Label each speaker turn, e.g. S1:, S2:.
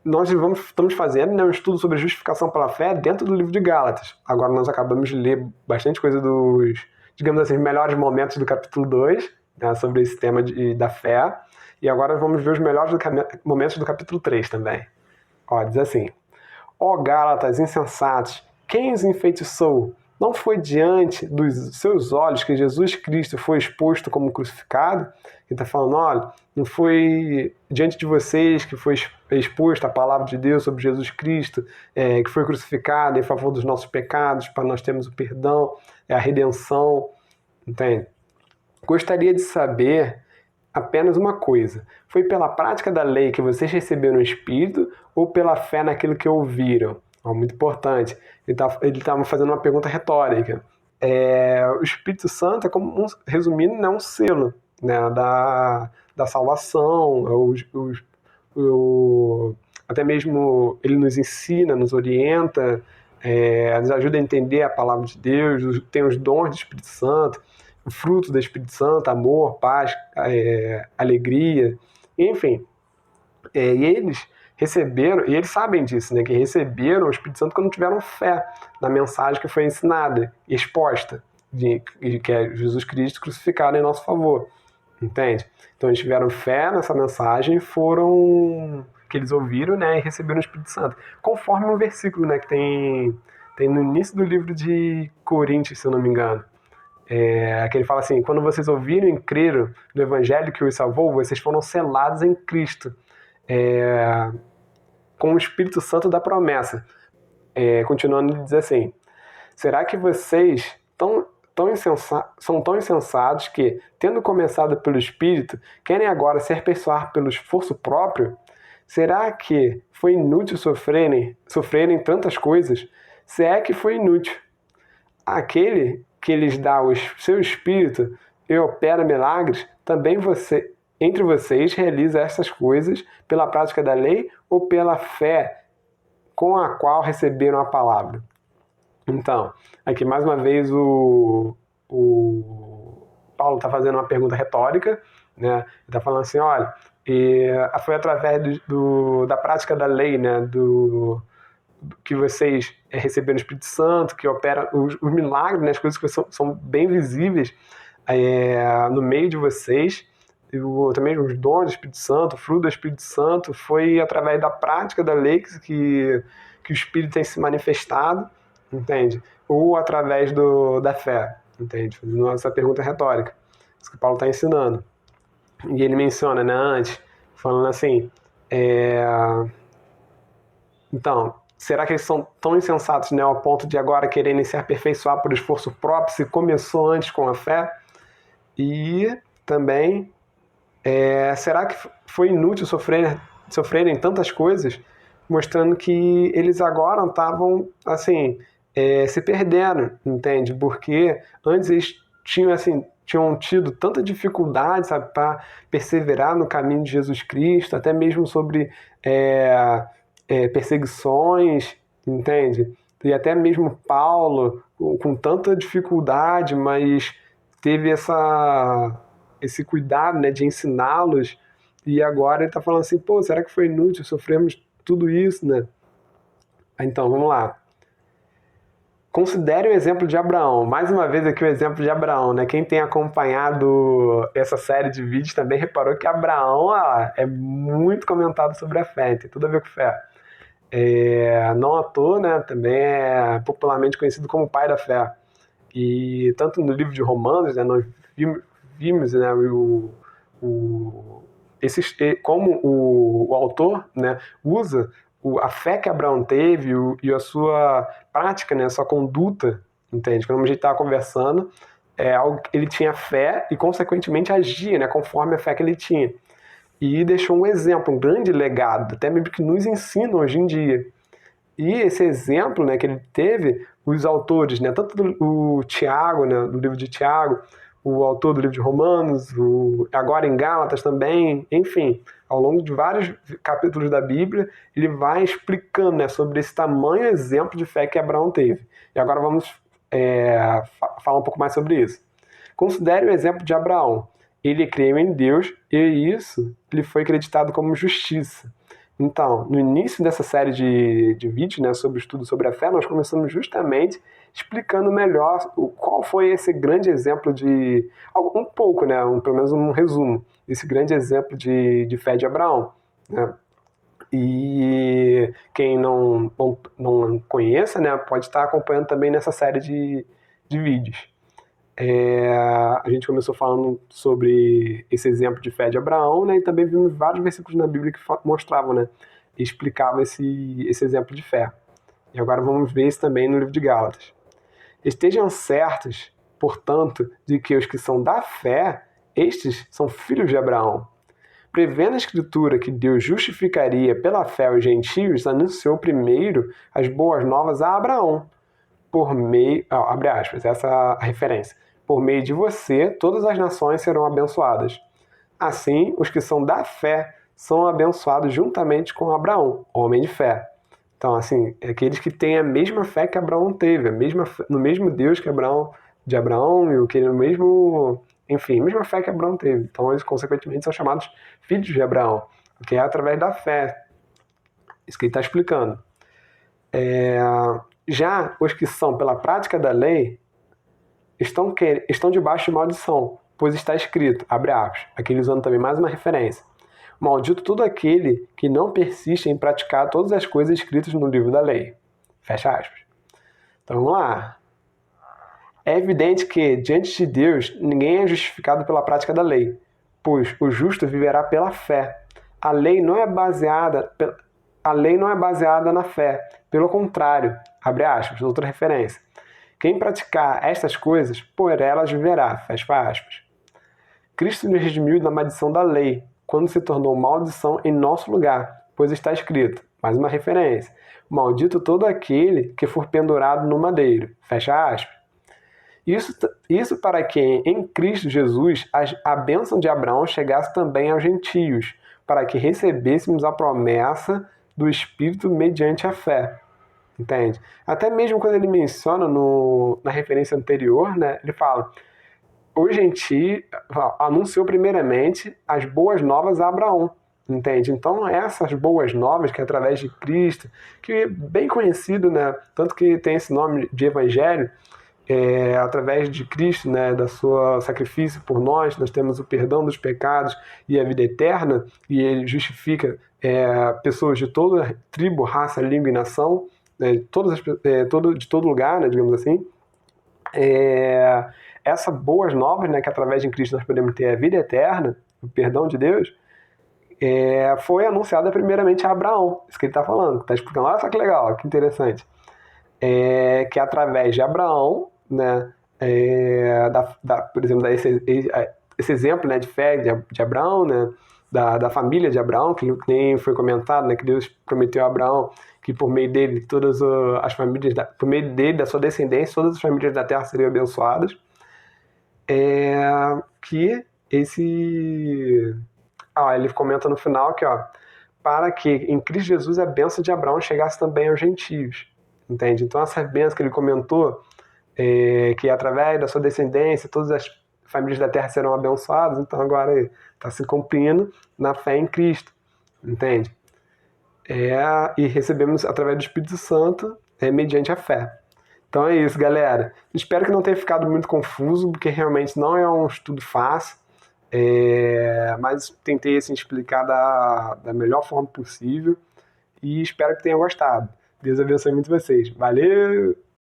S1: estamos fazendo, né, um estudo sobre justificação pela fé dentro do livro de Gálatas. Agora nós acabamos de ler bastante coisa dos, digamos assim, melhores momentos do capítulo 2, né, sobre esse tema da fé. E agora vamos ver os melhores momentos do capítulo 3 também. Ó, diz assim: ó Gálatas insensatos, quem os enfeitiçou? Não foi diante dos seus olhos que Jesus Cristo foi exposto como crucificado? Ele está falando, olha, não foi diante de vocês que foi exposta a palavra de Deus sobre Jesus Cristo, que foi crucificado em favor dos nossos pecados, para nós termos o perdão, a redenção, entende? Gostaria de saber apenas uma coisa: foi pela prática da lei que vocês receberam o Espírito ou pela fé naquilo que ouviram? Muito importante. Ele estava fazendo uma pergunta retórica. O Espírito Santo é como, resumindo, né, um selo, né, da salvação. Até mesmo ele nos ensina, nos orienta, nos ajuda a entender a palavra de Deus, tem os dons do Espírito Santo, o fruto do Espírito Santo, amor, paz, alegria, enfim. E eles receberam, e eles sabem disso, né, que receberam o Espírito Santo quando tiveram fé na mensagem que foi ensinada e exposta, que é Jesus Cristo crucificado em nosso favor, entende? Então eles tiveram fé nessa mensagem e foram, que eles ouviram, né, e receberam o Espírito Santo, conforme um versículo, né, que tem no início do livro de Coríntios, se eu não me engano, que ele fala assim: quando vocês ouviram e creram no Evangelho que os salvou, vocês foram selados em Cristo, com o Espírito Santo da promessa. Continuando, ele diz assim: será que vocês são tão insensatos que, tendo começado pelo Espírito, querem agora se aperfeiçoar pelo esforço próprio? Será que foi inútil sofrerem tantas coisas? Se é que foi inútil, aquele que lhes dá o seu Espírito e opera milagres, também entre vocês realiza essas coisas pela prática da lei ou pela fé com a qual receberam a palavra? Então, aqui mais uma vez o Paulo está fazendo uma pergunta retórica, né? Ele está falando assim, olha, foi através da prática da lei, né, que vocês receberam o Espírito Santo, que opera os milagres, né, as coisas que são bem visíveis no meio de vocês, também os dons do Espírito Santo, o fruto do Espírito Santo, foi através da prática da lei que o Espírito tem se manifestado, entende? Ou através da fé, entende? Fazendo essa pergunta retórica, isso que Paulo está ensinando. E ele menciona, né, antes, falando assim, então, será que eles são tão insensatos, né, ao ponto de agora quererem se aperfeiçoar por esforço próprio, se começou antes com a fé? E também, será que foi inútil sofrerem tantas coisas, mostrando que eles agora estavam, assim, se perdendo, entende? Porque antes eles tinham tido tanta dificuldade, sabe, para perseverar no caminho de Jesus Cristo, até mesmo sobre perseguições, entende? E até mesmo Paulo, com tanta dificuldade, mas teve esse cuidado, né, de ensiná-los, e agora ele está falando assim, pô, será que foi inútil sofrermos tudo isso, né? Então, vamos lá. Considere o exemplo de Abraão. Mais uma vez aqui o exemplo de Abraão, né? Quem tem acompanhado essa série de vídeos também reparou que Abraão é muito comentado sobre a fé, tem tudo a ver com fé. Não à toa, né? Também é popularmente conhecido como o pai da fé. E tanto no livro de Romanos, né, nós vimos, né, como o autor, né, usa a fé que Abraão teve e a sua prática, né, a sua conduta, entende? Quando a gente estava conversando, ele tinha fé e, consequentemente, agia, né, conforme a fé que ele tinha. E deixou um exemplo, um grande legado, até mesmo que nos ensina hoje em dia. E esse exemplo, né, que ele teve, os autores, né, tanto o Tiago, né, do livro de Tiago, o autor do livro de Romanos, agora em Gálatas também, enfim, ao longo de vários capítulos da Bíblia, ele vai explicando, né, sobre esse tamanho exemplo de fé que Abraão teve. E agora vamos falar um pouco mais sobre isso. Considere o exemplo de Abraão. Ele creu em Deus e isso lhe foi acreditado como justiça. Então, no início dessa série de vídeos, né, sobre o estudo sobre a fé, nós começamos justamente explicando melhor qual foi esse grande exemplo um pouco, né, pelo menos um resumo, esse grande exemplo de fé de Abraão, né? E quem não conheça, né, pode estar acompanhando também nessa série de vídeos. A gente começou falando sobre esse exemplo de fé de Abraão, né, e também vimos vários versículos na Bíblia que mostravam, né, e explicavam esse exemplo de fé. E agora vamos ver isso também no livro de Gálatas. Estejam certos, portanto, de que os que são da fé, estes são filhos de Abraão. Prevendo a Escritura que Deus justificaria pela fé os gentios, anunciou primeiro as boas novas a Abraão, por meio, abre aspas, essa é a referência, por meio de você todas as nações serão abençoadas. Assim, os que são da fé são abençoados juntamente com Abraão, homem de fé. Então, assim, aqueles que têm a mesma fé que Abraão teve, no mesmo Deus que de Abraão, e no mesmo, enfim, a mesma fé que Abraão teve. Então, eles, consequentemente, são chamados filhos de Abraão, que é através da fé. Isso que ele está explicando. Já os que são pela prática da lei estão debaixo de maldição, pois está escrito, abre aspas, aqui usando também mais uma referência, maldito todo aquele que não persiste em praticar todas as coisas escritas no livro da lei. Fecha aspas. Então vamos lá. É evidente que, diante de Deus, ninguém é justificado pela prática da lei, pois o justo viverá pela fé. A lei não é baseada na fé, pelo contrário, abre aspas, outra referência. Quem praticar estas coisas, por elas viverá, fecha aspas. Cristo nos redimiu da maldição da lei, quando se tornou maldição em nosso lugar, pois está escrito, mais uma referência, maldito todo aquele que for pendurado no madeiro, fecha aspas. Isso para que em Cristo Jesus a bênção de Abraão chegasse também aos gentios, para que recebêssemos a promessa do Espírito mediante a fé. Entende? Até mesmo quando ele menciona na referência anterior, né, ele fala, o gentio anunciou primeiramente as boas novas a Abraão. Entende? Então, essas boas novas, que é através de Cristo, que é bem conhecido, né, tanto que tem esse nome de evangelho, através de Cristo, né, da sua sacrifício por nós temos o perdão dos pecados e a vida eterna, e ele justifica pessoas de toda tribo, raça, língua e nação, né, de todo lugar, né, digamos assim. Essas boas novas, né, que através de Cristo nós podemos ter a vida eterna, o perdão de Deus, foi anunciada primeiramente a Abraão. Isso que ele está falando, está explicando. Olha só que legal, que interessante. Que através de Abraão, né, por exemplo, esse exemplo, né, de fé de Abraão, né, da família de Abraão, que nem foi comentado, né, que Deus prometeu a Abraão que por meio dele todas as famílias, por meio dele, da sua descendência, todas as famílias da terra seriam abençoadas. Ele comenta no final que, para que em Cristo Jesus a bênção de Abraão chegasse também aos gentios. Entende? Então essa bênção que ele comentou, que através da sua descendência todas as famílias da terra serão abençoadas, então agora está se cumprindo na fé em Cristo. Entende? E recebemos através do Espírito Santo, mediante a fé. Então é isso, galera. Espero que não tenha ficado muito confuso, porque realmente não é um estudo fácil, mas tentei assim, explicar da melhor forma possível e espero que tenham gostado. Deus abençoe muito vocês. Valeu!